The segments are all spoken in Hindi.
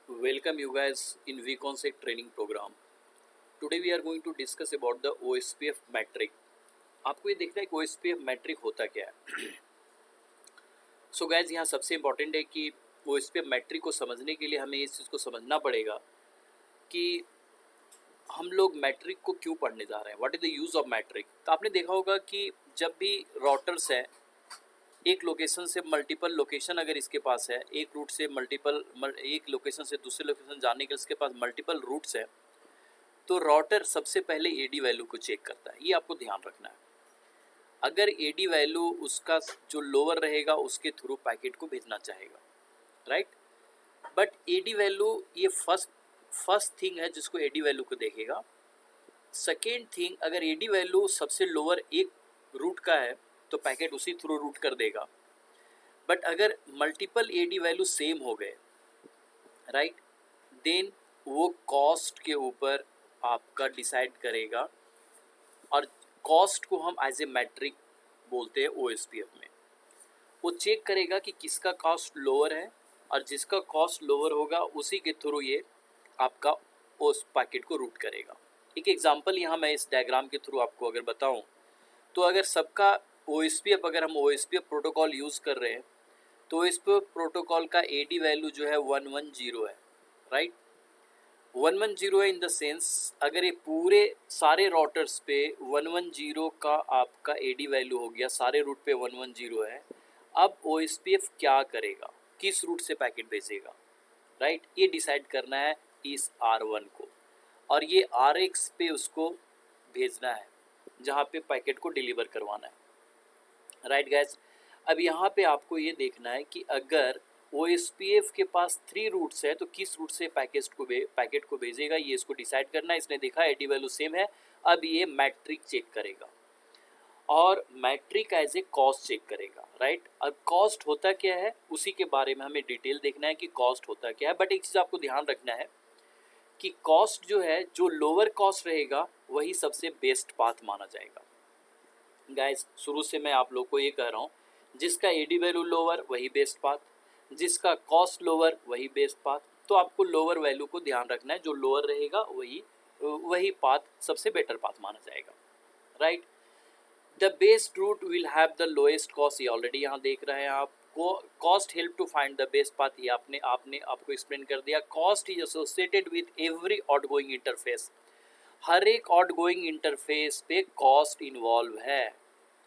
Welcome you guys in VConsec training program. Today we are going to discuss about the OSPF metric. आपको ये देखना है कि OSPF metric होता क्या है. So guys यहाँ सबसे इम्पोर्टेंट है कि OSPF metric को समझने के लिए हमें इस चीज़ को समझना पड़ेगा कि हम लोग मैट्रिक को क्यों पढ़ने जा रहे हैं. What is the use of metric. तो आपने देखा होगा कि जब भी राउटर्स है एक लोकेशन से मल्टीपल लोकेशन अगर इसके पास है, एक रूट से एक लोकेशन से दूसरे लोकेशन जाने के इसके पास मल्टीपल रूट्स है, तो राउटर सबसे पहले एडी वैल्यू को चेक करता है. ये आपको ध्यान रखना है. अगर एडी वैल्यू उसका जो लोअर रहेगा उसके थ्रू पैकेट को भेजना चाहेगा, राइट. बट एडी वैल्यू ये फर्स्ट थिंग है जिसको एडी वैल्यू को देखेगा. सेकेंड थिंग, अगर एडी वैल्यू सबसे लोअर एक रूट का है तो पैकेट उसी थ्रू रूट कर देगा. बट अगर मल्टीपल एडी वैल्यू सेम हो गए, राइट, देन वो कॉस्ट के ऊपर आपका डिसाइड करेगा. और कॉस्ट को हम एज ए मैट्रिक बोलते हैं OSPF में. वो चेक करेगा कि किसका कॉस्ट लोअर है और जिसका कॉस्ट लोअर होगा उसी के थ्रू ये आपका उस पैकेट को रूट करेगा. एक एग्जांपल यहाँ मैं इस डायग्राम के थ्रू आपको अगर बताऊँ तो अगर सबका OSPF, अगर हम OSPF प्रोटोकॉल यूज़ कर रहे हैं तो OSPF प्रोटोकॉल का एडी वैल्यू जो है 110 है, राइट. 110 है इन द सेंस अगर ये पूरे सारे राउटर्स पे 110 का आपका एडी वैल्यू हो गया, सारे रूट पे 110 है. अब OSPF क्या करेगा, किस रूट से पैकेट भेजेगा, राइट, ये डिसाइड करना है इस R1 को. और ये RX पे उसको भेजना है जहाँ पे पैकेट को डिलीवर करवाना है, राइट गाइस. अब यहाँ पे आपको ये देखना है कि अगर OSPF के पास 3 रूट्स है तो किस रूट से पैकेट को भेजेगा, ये इसको डिसाइड करना है. इसने देखा एडी वैल्यू सेम है, अब ये मैट्रिक चेक करेगा और metric as a cost check करेगा, राइट. अब कॉस्ट होता क्या है उसी के बारे में हमें डिटेल देखना है कि कॉस्ट होता क्या है. बट एक चीज़ आपको ध्यान रखना है कि कॉस्ट जो है, जो लोअर कॉस्ट रहेगा वही सबसे बेस्ट पाथ माना जाएगा. गाइस शुरू से मैं आप लोग को ये कह रहा हूँ, जिसका एडी वैल्यू लोअर वही बेस्ट पाथ, जिसका कॉस्ट लोअर वही बेस्ट पाथ. तो आपको लोअर वैल्यू को ध्यान रखना है, जो लोअर रहेगा वही पाथ सबसे बेटर पाथ माना जाएगा, right. The best route will have the lowest cost. ये ऑलरेडी यहाँ देख रहे हैं आप. Cost help to find the best path, ये आपने आपको एक्सप्लेन कर दिया. Cost is associated with every outgoing interface. हर एक आउटगोइंग इंटरफेस पे कॉस्ट इन्वॉल्व है.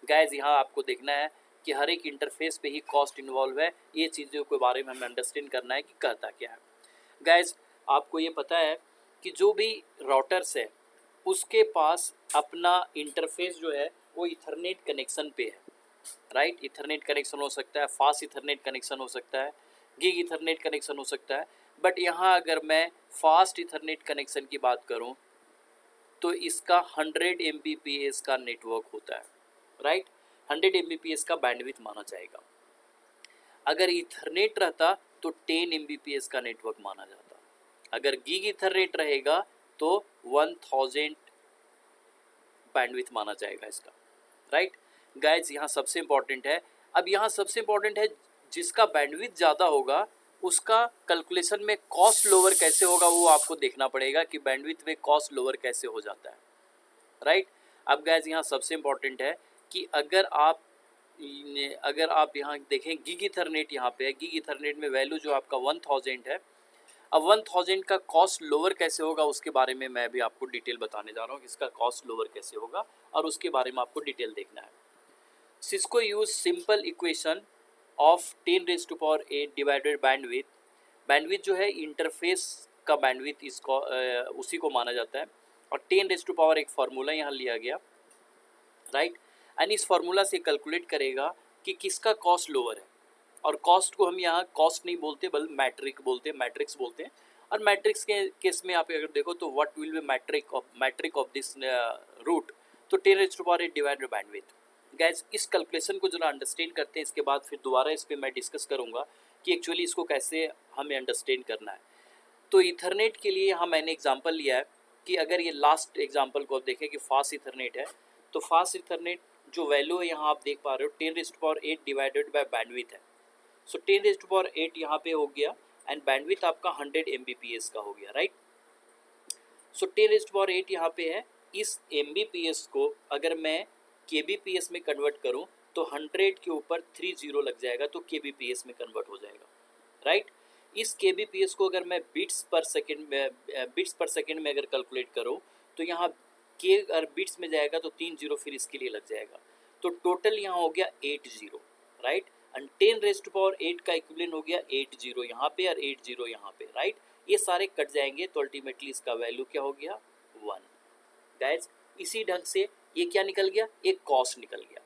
गाइज यहाँ आपको देखना है कि हर एक इंटरफेस पे ही कॉस्ट इन्वॉल्व है. ये चीज़ों के बारे में हमें अंडरस्टैंड करना है कि कहता क्या है. गाइज आपको ये पता है कि जो भी राउटर्स है उसके पास अपना इंटरफेस जो है वो इथरनेट कनेक्शन पे है, राइट. इथरनेट कनेक्शन हो सकता है, फास्ट इथरनेट कनेक्शन हो सकता है, गिग इथरनेट कनेक्शन हो सकता है. बट यहाँ अगर मैं फास्ट इथरनेट कनेक्शन की बात करूँ तो इसका 100 Mbps का नेटवर्क होता है, राइट. 100 Mbps का बैंडविड्थ माना जाएगा. अगर इथरनेट रहता तो 10 Mbps का नेटवर्क माना जाता. अगर गीग इथरनेट रहेगा तो 1000 बैंडविड्थ माना जाएगा इसका, राइट. गाइज यहाँ सबसे इम्पॉर्टेंट है, अब यहाँ सबसे इम्पॉर्टेंट है जिसका बैंडविड्थ ज़्यादा होगा उसका कैलकुलेशन में कॉस्ट लोअर कैसे होगा वो आपको देखना पड़ेगा कि बैंडविड्थ में कॉस्ट लोअर कैसे हो जाता है, राइट. अब गाइज यहाँ सबसे इम्पॉर्टेंट है कि अगर आप यहाँ देखें गिग इथरनेट यहाँ पे है. गिग इथरनेट में वैल्यू जो आपका 1000 है. अब 1000 का कॉस्ट लोअर कैसे होगा उसके बारे में मैं भी आपको डिटेल बताने जा रहा हूँ कि इसका कॉस्ट लोअर कैसे होगा और उसके बारे में आपको डिटेल देखना है. Cisco use simple equation of 10⁸ divided bandwidth. Bandwidth जो है इंटरफेस का बैंडविड्थ इसको उसी को माना जाता है. और 10⁻, एक फार्मूला यहाँ लिया गया, राइट. एंड इस फार्मूला से कैलकुलेट करेगा कि किसका कॉस्ट लोअर है. और कॉस्ट को हम यहाँ कॉस्ट नहीं बोलते बल्कि मैट्रिक्स बोलते हैं. और मैट्रिक्स के केस में आप अगर देखो तो what will be metric of this route, तो 10⁸ डिवाइडेड बैंडविड्थ. गाइज इस कैलकुलेशन को जरा अंडरस्टैंड करते हैं, इसके बाद फिर दोबारा इस पर मैं डिस्कस करूँगा कि एक्चुअली इसको कैसे हमें अंडरस्टैंड करना है. तो इथरनेट के लिए यहाँ मैंने एग्जांपल लिया है कि अगर ये लास्ट एग्जांपल को आप देखें कि फास्ट इथरनेट है, तो फास्ट इथरनेट जो वैल्यू है यहाँ आप देख पा रहे हो 10⁸ डिवाइडेड बाय बैंडविड्थ है. सो 10⁸ यहाँ पे हो गया एंड बैंडविथ आपका 100 Mbps का हो गया, राइट। सो 10⁻8 यहाँ पे है। इस Mbps को अगर मैं kbps में कन्वर्ट करूँ तो 100 के ऊपर 30 लग जाएगा, तो kbps में कन्वर्ट हो जाएगा, राइट। इस kbps को अगर मैं बिट्स पर सेकेंड में अगर कैलकुलेट करूँ तो यहाँ के अगर बिट्स में जाएगा तो 3 जीरो फिर इसके लिए लग जाएगा, तो टोटल यहाँ हो गया 8 जीरो, राइट। एंड 10⁻8 का इक्विवेलेंट हो गया 8 जीरो यहाँ पे और 8 जीरो यहाँ पे, राइट। ये सारे कट जाएंगे तो अल्टीमेटली इसका वैल्यू क्या हो गया 1। गाइस इसी ढंग से ये क्या निकल गया, एक कॉस्ट निकल गया।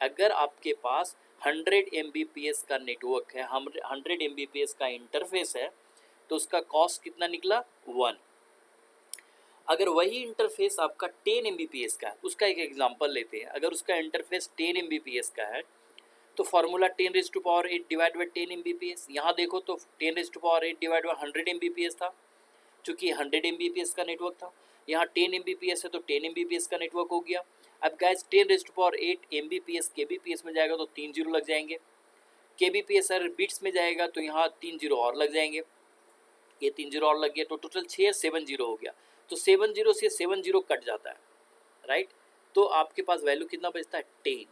अगर आपके पास 100 Mbps का नेटवर्क है, 100 Mbps का इंटरफेस है, तो उसका कॉस्ट कितना निकला 1। अगर वही इंटरफेस आपका 10 Mbps का है, उसका एक एग्जांपल लेते हैं। अगर उसका इंटरफेस 10 Mbps का है तो फार्मूला 10⁸ डिवाइड बाई 10 Mbps। यहाँ देखो तो 10⁸ डिवाइड बाई 100 Mbps था, चूँकि 100 Mbps का नेटवर्क था। यहाँ 10 Mbps है तो 10 Mbps का नेटवर्क हो गया। अब गाइस 10⁸ Mbps kbps में जाएगा तो 3 जीरो लग जाएंगे, kbps अगर बिट्स में जाएगा तो यहाँ 3 जीरो और लग जाएंगे, ये 3 जीरो और लग गया, तो टोटल 7 जीरो हो गया। तो 7 जीरो से 7 जीरो कट जाता है, राइट। तो आपके पास वैल्यू कितना बचता है 10।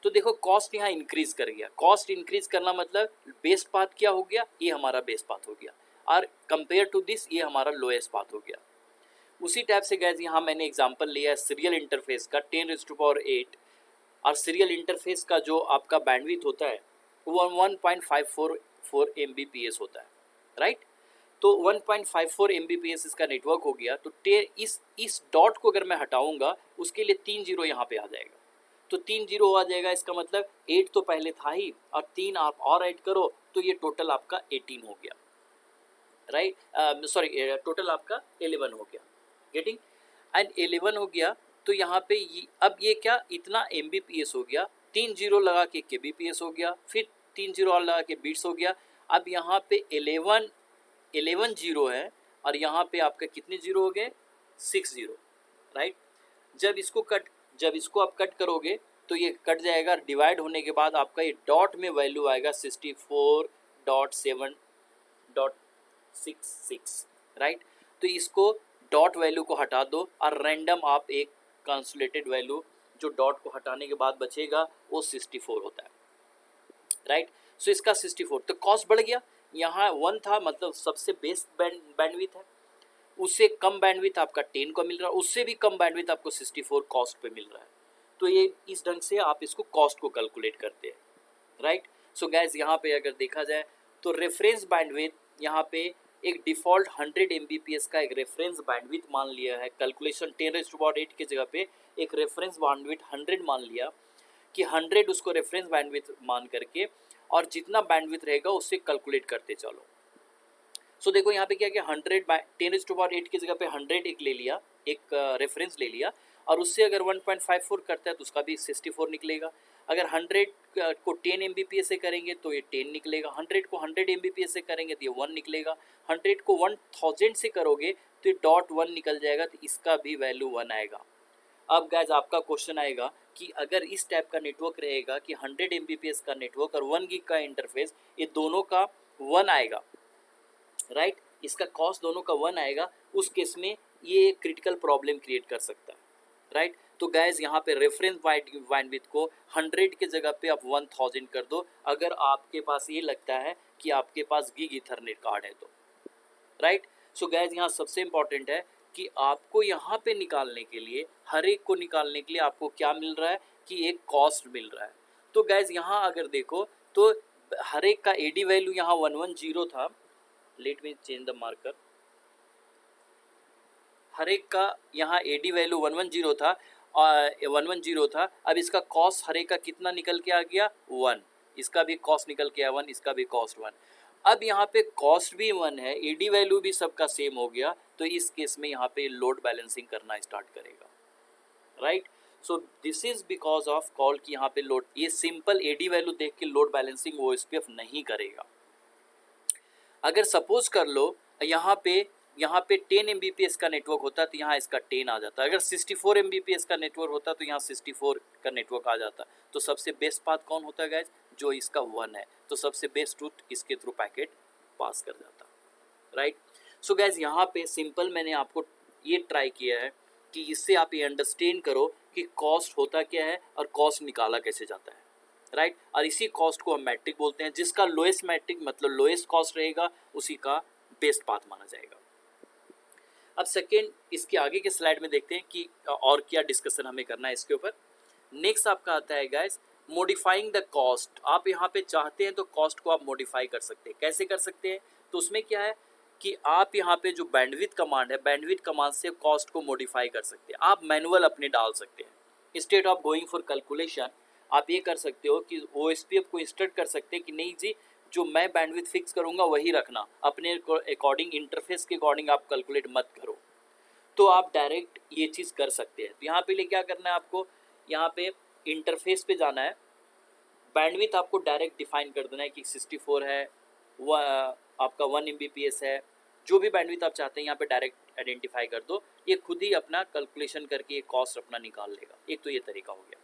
तो देखो कॉस्ट यहाँ इंक्रीज कर गया। कॉस्ट इंक्रीज करना मतलब बेस पाथ क्या हो गया, ये हमारा बेस पाथ हो गया, और कंपेयर टू दिस ये हमारा लोएस्ट पाथ हो गया। उसी टाइप से गाइस यहाँ मैंने एग्जांपल लिया है सीरियल इंटरफेस का 10⁸8, और सीरियल इंटरफेस का जो आपका बैंडविड्थ होता है वो 1.544 Mbps होता है, राइट। तो 1.54 Mbps इसका नेटवर्क हो गया। तो इस डॉट को अगर मैं हटाऊंगा उसके लिए 3 जीरो यहाँ पे आ जाएगा, तो 3 जीरो आ जाएगा। इसका मतलब 8 तो पहले था ही, और 3 आप और ऐड करो तो ये टोटल आपका 18 हो गया, राइट। सॉरी टोटल आपका 11 हो गया, गेटिंग। एंड 11 हो गया तो यहाँ पे अब ये क्या इतना Mbps हो गया, 3 जीरो लगा के kbps हो गया, फिर 3 जीरो और लगा के बिट्स हो गया। अब यहाँ पे 11 जीरो है, और यहाँ पे आपका कितने जीरो हो गए 6 जीरो, राइट। जब इसको आप कट करोगे तो ये कट जाएगा, डिवाइड होने के बाद आपका ये डॉट में वैल्यू आएगा 64.7.66, राइट। तो इसको डॉट वैल्यू को हटा दो और रैंडम आप एक कंसोलिडेटेड वैल्यू जो डॉट को हटाने के बाद बचेगा वो 64 होता है, राइट। सो इसका 64, तो कॉस्ट बढ़ गया। यहाँ 1 था मतलब सबसे बेस्ट बैंडविड्थ है, उससे कम बैंडविड्थ आपका 10 को मिल रहा है, उससे भी कम बैंडविड्थ आपको 64 कॉस्ट पे मिल रहा है। तो ये इस ढंग से आप इसको कॉस्ट को कैलकुलेट करते हैं, राइट। सो गाइस यहाँ पे अगर देखा जाए तो रेफरेंस बैंडविड्थ यहाँ पे एक डिफ़ॉल्ट 100 Mbps का एक रेफरेंस बैंडविड्थ मान लिया है। कैलकुलेशन 10⁸8 की जगह पे एक रेफरेंस बैंडविड्थ 100 मान लिया, कि 100 उसको रेफरेंस बैंडविड्थ मान करके और जितना बैंडविड्थ रहेगा उससे कैलकुलेट करते चलो। सो देखो यहाँ पे क्या क्या 10⁸8 की जगह पे 100 एक ले लिया, एक रेफरेंस ले लिया, और उससे अगर 1.54 करता है तो उसका भी 64 निकलेगा। अगर 100 को 10 Mbps से करेंगे तो ये 10 निकलेगा, 100 को 100 Mbps से करेंगे तो ये 1 निकलेगा, 100 को 1000 से करोगे तो ये .1 निकल जाएगा, तो इसका भी वैल्यू 1 आएगा। अब गाइज आपका क्वेश्चन आएगा कि अगर इस टाइप का नेटवर्क रहेगा कि 100 Mbps का नेटवर्क और 1 गीग का इंटरफेस, ये दोनों का 1 आएगा, राइट। इसका कॉस्ट दोनों का 1 आएगा, उस केस में ये क्रिटिकल प्रॉब्लम क्रिएट कर सकता है, राइट। तो गाइज यहाँ पे रेफरेंस बैंडविड्थ को 100 के जगह पे आप 1000 कर दो, अगर आपके पास ये लगता है कि आपके पास गीग इथरनेट कार्ड है तो, राइट। सो गाइज यहाँ सबसे इंपॉर्टेंट है कि आपको यहाँ पे निकालने के लिए, हर एक को निकालने के लिए आपको क्या मिल रहा है कि एक कॉस्ट मिल रहा है। तो गाइज यहाँ अगर देखो तो हर एक का एडी वैल्यू यहाँ 110 था, let me change the marker, हर एक का यहाँ एडी वैल्यू 110 था, 110 था। अब इसका कॉस्ट हर एक का कितना निकल के आ गया 1, इसका भी कॉस्ट निकल के आया 1, इसका भी कॉस्ट 1। अब यहाँ पे कॉस्ट भी 1 है, एडी वैल्यू भी सबका सेम हो गया, तो इस केस में यहाँ पे लोड बैलेंसिंग करना स्टार्ट करेगा, right. So this is because of call कि यहाँ पे लोड, ये सिंपल एडी वैल्यू देख के लोड बैलेंसिंग OSPF नहीं करेगा। अगर सपोज कर लो यहाँ पे 10 Mbps का नेटवर्क होता तो यहाँ इसका 10 आ जाता, अगर 64 Mbps का नेटवर्क होता तो यहाँ 64 का नेटवर्क आ जाता। तो सबसे बेस्ट पाथ कौन होता है गाइज, जो इसका 1 है, तो सबसे बेस्ट रूट इसके थ्रू पैकेट पास कर जाता, राइट। सो गाइज यहाँ पे सिंपल मैंने आपको ये ट्राई किया है कि इससे आप ये अंडरस्टैंड करो कि कॉस्ट होता क्या है और कॉस्ट निकाला कैसे जाता है, राइट। और इसी कॉस्ट को हम मैट्रिक बोलते हैं, जिसका लोएस्ट मैट्रिक मतलब लोएस्ट कॉस्ट रहेगा उसी का बेस्ट पाथ माना जाएगा। अब सेकेंड इसके आगे के स्लाइड में देखते हैं कि और क्या डिस्कशन हमें करना है इसके ऊपर। नेक्स्ट आपका आता है गाइस मॉडिफाइंग द कॉस्ट। आप यहाँ पे चाहते हैं तो कॉस्ट को आप मॉडिफाई कर सकते हैं। कैसे कर सकते हैं? तो उसमें क्या है कि आप यहाँ पे जो बैंडविड्थ कमांड है, बैंडविड्थ कमांड से कॉस्ट को मॉडिफाई कर सकते हैं। आप मैनुअल अपने डाल सकते हैं। Instead of going for calculation आप ये कर सकते हो कि OSPF को इंस्टेड कर सकते हैं कि नहीं जी, जो मैं बैंडविड्थ फिक्स करूंगा वही रखना, अपने अकॉर्डिंग इंटरफेस के अकॉर्डिंग आप कैलकुलेट मत करो। तो आप डायरेक्ट ये चीज़ कर सकते हैं। तो यहाँ पे लिए क्या करना है आपको, यहाँ पे इंटरफेस पे जाना है, बैंडविड्थ आपको डायरेक्ट डिफाइन कर देना है कि 64 है, आपका 1 Mbps है, जो भी बैंडविड्थ आप चाहते हैं यहाँ पे डायरेक्ट आइडेंटिफाई कर दो। ये खुद ही अपना कैलकुलेशन करके कॉस्ट अपना निकाल लेगा। एक तो ये तरीका हो गया।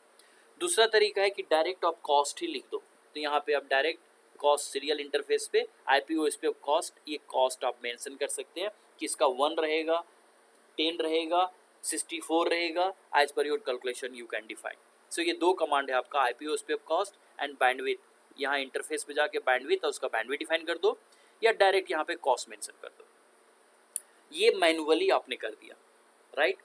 दूसरा तरीका है कि डायरेक्ट आप कॉस्ट ही लिख दो। तो यहाँ पे आप डायरेक्ट कॉस्ट सीरियल इंटरफेस पे IP/OSPF कॉस्ट, ये कॉस्ट आप मेंशन कर सकते हैं कि इसका 1 रहेगा, 10 रहेगा, 64 रहेगा, as per your calculation you can define. So ये दो कमांड है आपका, IP/OSPF कॉस्ट एंड बैंडविड्थ। यहाँ इंटरफेस पे जाके बैंडविड्थ और उसका बैंडविड्थ डिफाइन कर दो, या डायरेक्ट यहाँ पे कॉस्ट मेंशन कर दो। ये मैनुअली आपने कर दिया, राइट।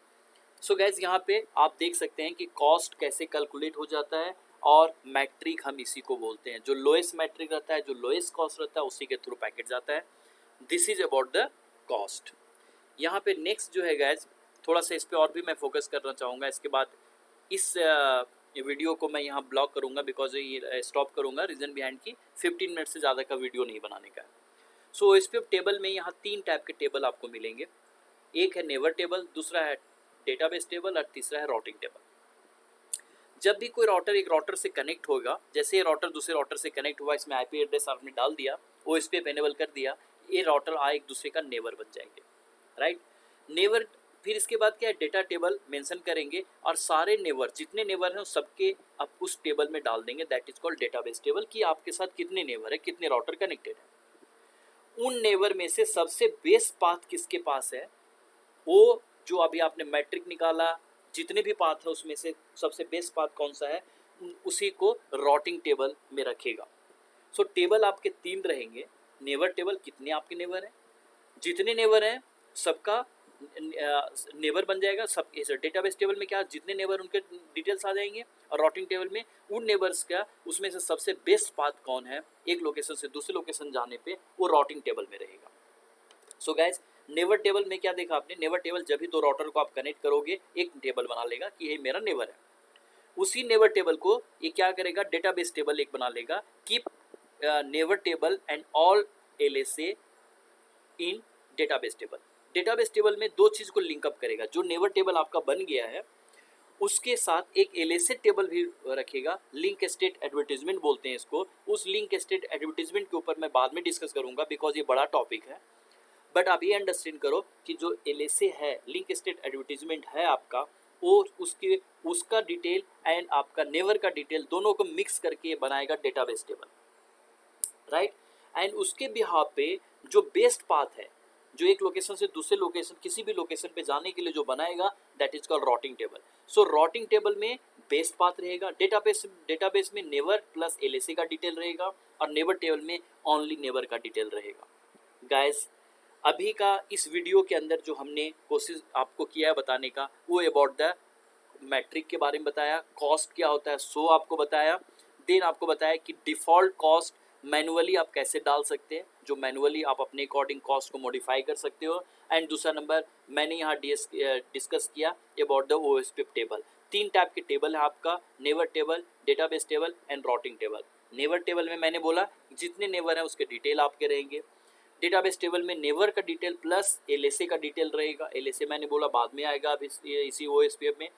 सो गैस यहाँ पे आप देख सकते हैं कि कॉस्ट कैसे कैलकुलेट हो जाता है, और मैट्रिक हम इसी को बोलते हैं। जो लोएस्ट मैट्रिक रहता है, जो लोएस्ट कॉस्ट रहता है, उसी के थ्रू पैकेट जाता है। This is about the cost. यहाँ पे नेक्स्ट जो है गैस, थोड़ा सा इस पे और भी मैं फोकस करना चाहूँगा। इसके बाद इस वीडियो को मैं यहाँ ब्लॉक करूँगा, बिकॉज ये स्टॉप करूँगा रीज़न बिहाइंड की 15 मिनट से ज़्यादा का वीडियो नहीं बनाने का है। सो OSPF टेबल में यहाँ 3 टाइप के टेबल आपको मिलेंगे। एक है नेवर टेबल, दूसरा है डेटाबेस टेबल, और तीसरा है राउटिंग टेबल। जब भी कोई राउटर एक राउटर से कनेक्ट होगा, जैसे ये राउटर दूसरे राउटर से कनेक्ट हुआ, इसमें IP एड्रेस आपने डाल दिया, OSPF एनेबल कर दिया, ये राउटर एक दूसरे का नेबर बन जाएंगे, राइट। नेबर, फिर इसके बाद क्या है, डेटा टेबल मेंशन करेंगे, और सारे नेबर जितने नेबर हैं सबके आप उस टेबल में डाल देंगे। That is called database table, कि आपके साथ कितने नेबर है, कितने राउटर कनेक्टेड है। उन नेबर में से सबसे बेस्ट पाथ किसके पास है, वो जो अभी आपने मैट्रिक निकाला, जितने भी पाथ है उसमें से सबसे बेस्ट पाथ कौन सा है, उसी को राउटिंग टेबल में रखेगा। सो टेबल आपके 3 रहेंगे। नेबर टेबल, कितने आपके नेबर हैं, जितने नेबर हैं सबका नेबर बन जाएगा। सब डेटाबेस टेबल में क्या, जितने नेबर उनके डिटेल्स आ जाएंगे, और राउटिंग टेबल में उन नेबर्स का, उसमें से सबसे बेस्ट पाथ कौन है एक लोकेशन से दूसरे लोकेशन जाने पे, वो राउटिंग टेबल में रहेगा। सो गाइज नेबर टेबल में क्या देखा आपने, नेबर टेबल जब भी 2 राउटर को आप कनेक्ट करोगे एक टेबल बना लेगा कि ये मेरा नेबर है। उसी नेबर टेबल को ये क्या करेगा, डेटाबेस टेबल एक बना लेगा, keep neighbour table and all LSA in database table. Database table में 2 चीज़ को लिंकअप करेगा। जो नेबर टेबल आपका बन गया है उसके साथ एक LSA टेबल भी रखेगा, लिंक स्टेट एडवर्टीजमेंट बोलते हैं इसको। उस लिंक स्टेट एडवर्टीजमेंट के ऊपर मैं बाद में डिस्कस करूंगा, बिकॉज ये बड़ा टॉपिक है। बट आप ये अंडरस्टैंड करो कि जो LSA है, लिंक स्टेट एडवर्टीजमेंट है आपका, वो उसका डिटेल एंड आपका नेबर का डिटेल दोनों को मिक्स करके बनाएगा डेटाबेस टेबल, राइट। एंड उसके बिहाफ पे जो बेस्ट पाथ है, जो एक लोकेशन से दूसरे लोकेशन, किसी भी लोकेशन पे जाने के लिए जो बनाएगा, that is called routing table. So routing table में बेस्ट पाथ रहेगा, डेटाबेस में नेबर प्लस LSA का डिटेल रहेगा, और नेबर टेबल में ओनली नेबर का डिटेल रहेगा। गाइस अभी का इस वीडियो के अंदर जो हमने कोशिश आपको किया है बताने का, वो अबाउट द मैट्रिक के बारे में बताया, कॉस्ट क्या होता है सो आपको बताया, देन आपको बताया कि डिफ़ॉल्ट कॉस्ट मैनुअली आप कैसे डाल सकते हैं, जो मैनुअली आप अपने अकॉर्डिंग कॉस्ट को मॉडिफाई कर सकते हो। एंड दूसरा नंबर मैंने यहाँ डिस्कस किया about the OSPF table. 3 type के टेबल है आपका, neighbour table, database table and routing table. Neighbour table में मैंने बोला जितने नेबर हैं उसके डिटेल आपके रहेंगे। डेटाबेस टेबल में नेबर का डिटेल प्लस LSA का डिटेल रहेगा। LSA मैंने बोला बाद में आएगा अब इसी OSPF में।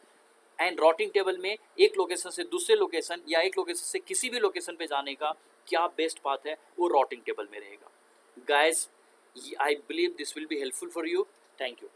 एंड राउटिंग टेबल में एक लोकेशन से दूसरे लोकेशन या एक लोकेशन से किसी भी लोकेशन पे जाने का क्या बेस्ट पाथ है, वो राउटिंग टेबल में रहेगा। Guys I believe this will be helpful for you. Thank you.